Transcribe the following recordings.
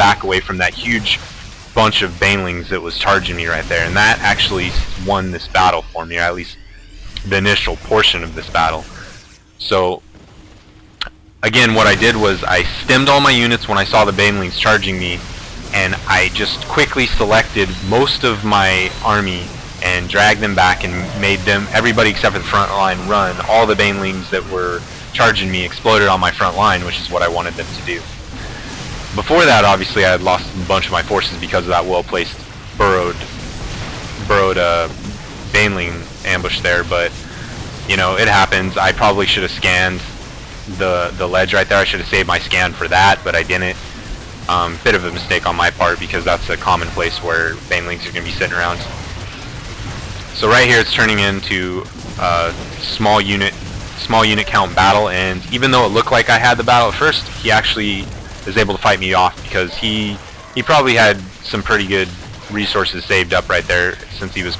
back away from that huge bunch of banelings that was charging me right there, and that actually won this battle for me, or at least the initial portion of this battle. So again, what I did was I stemmed all my units when I saw the banelings charging me, and I just quickly selected most of my army and dragged them back and made them, everybody except for the front line, run. All the banelings that were charging me exploded on my front line, which is what I wanted them to do. Before that, obviously, I had lost a bunch of my forces because of that well-placed burrowed baneling ambush there, but you know, it happens. I probably should have scanned the ledge right there. I should have saved my scan for that, but I didn't. Bit of a mistake on my part, because that's a common place where banelings are going to be sitting around. So right here, it's turning into a small unit count battle, and even though it looked like I had the battle at first, he actually is able to fight me off, because he probably had some pretty good resources saved up right there, since he was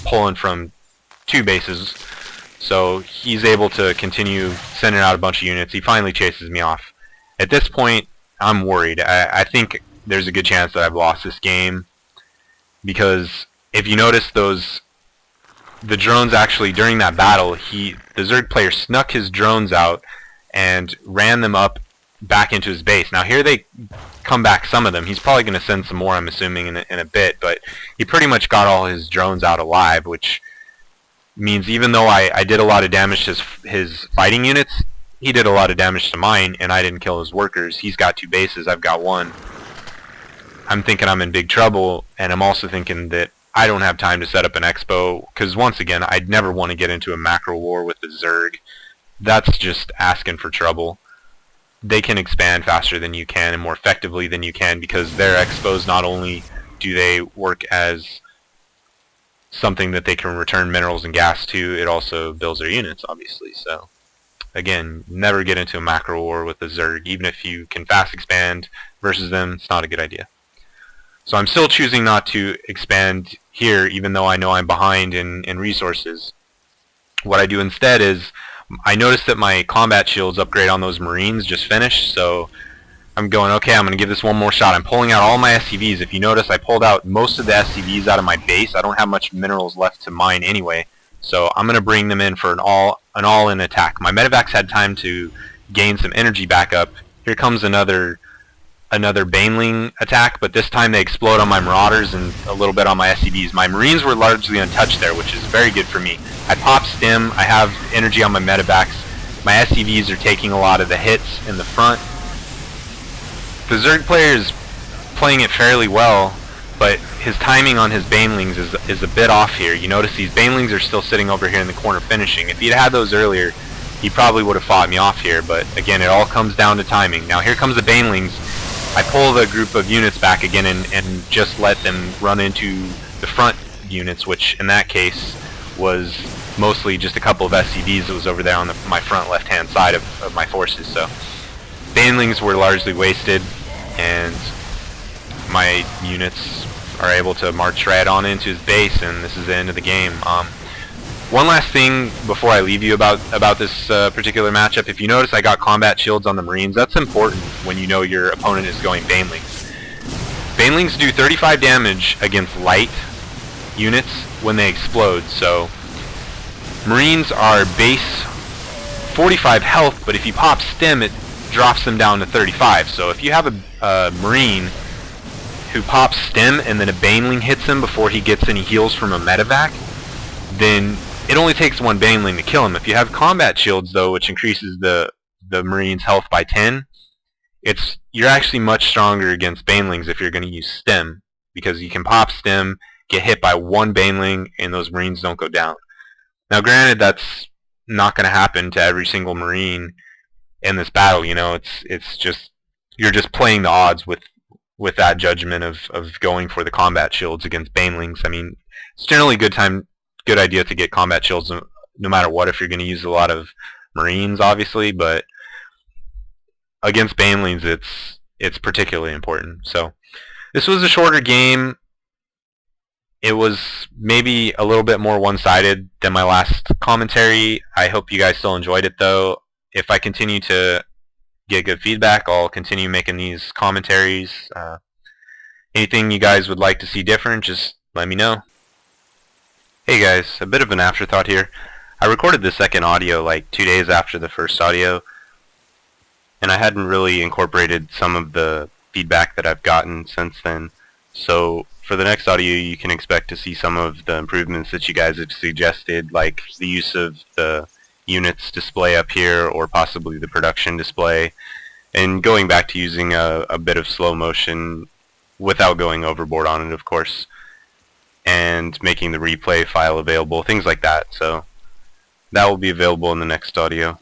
pulling from 2 bases. So he's able to continue sending out a bunch of units. He finally chases me off. At this point, I'm worried. I think there's a good chance that I've lost this game, because if you notice the drones actually, during that battle, the Zerg player snuck his drones out and ran them up back into his base. Now here they come back, some of them. He's probably going to send some more, I'm assuming, in a bit, but he pretty much got all his drones out alive, which means even though I did a lot of damage to his fighting units, he did a lot of damage to mine, and I didn't kill his workers. He's got 2 bases, I've got 1. I'm thinking I'm in big trouble, and I'm also thinking that I don't have time to set up an expo, because once again, I'd never want to get into a macro war with the Zerg. That's just asking for trouble. They can expand faster than you can and more effectively than you can, because their expos, not only do they work as something that they can return minerals and gas to, it also builds their units, obviously. So again, never get into a macro war with the Zerg. Even if you can fast expand versus them, it's not a good idea. So I'm still choosing not to expand here, even though I know I'm behind in resources. What I do instead is, I noticed that my combat shields upgrade on those Marines just finished, so I'm going, okay, I'm going to give this one more shot. I'm pulling out all my SCVs. If you notice, I pulled out most of the SCVs out of my base. I don't have much minerals left to mine anyway, so I'm going to bring them in for an all-in attack. My medevacs had time to gain some energy back up. Here comes another baneling attack, but this time they explode on my marauders and a little bit on my SCVs. My Marines were largely untouched there, which is very good for me. I pop stim, I have energy on my medevacs. My SCVs are taking a lot of the hits in the front. The Zerg player is playing it fairly well, but his timing on his banelings is a bit off here. You notice these banelings are still sitting over here in the corner finishing. If he'd had those earlier, he probably would have fought me off here, but again, it all comes down to timing. Now here comes the banelings. I pull the group of units back again and just let them run into the front units, which in that case was mostly just a couple of SCVs that was over there on my front left-hand side of my forces. So banelings were largely wasted, and my units are able to march right on into his base, and this is the end of the game. One last thing before I leave you about this particular matchup. If you notice, I got combat shields on the Marines. That's important when you know your opponent is going banelings. Banelings do 35 damage against light units when they explode, so Marines are base 45 health, but if you pop stim, it drops them down to 35. So if you have a Marine who pops stim and then a baneling hits him before he gets any heals from a medevac, then it only takes 1 baneling to kill him. If you have combat shields, though, which increases the Marine's health by 10, you're actually much stronger against banelings if you're going to use stim, because you can pop stim, get hit by 1 baneling, and those Marines don't go down. Now granted, that's not going to happen to every single Marine in this battle. You know, it's just, you're just playing the odds with that judgment of going for the combat shields against banelings. I mean, it's generally a good idea to get combat shields no matter what, if you're going to use a lot of Marines, obviously, but against banelings it's particularly important. So this was a shorter game. It was maybe a little bit more one-sided than my last commentary. I hope you guys still enjoyed it, though. If I continue to get good feedback, I'll continue making these commentaries. Anything you guys would like to see different, just let me know. Hey guys, a bit of an afterthought here. I recorded the second audio like 2 days after the first audio, and I hadn't really incorporated some of the feedback that I've gotten since then. So for the next audio, you can expect to see some of the improvements that you guys have suggested, like the use of the units display up here, or possibly the production display, and going back to using a bit of slow motion without going overboard on it, of course, and making the replay file available, things like that. So that will be available in the next audio.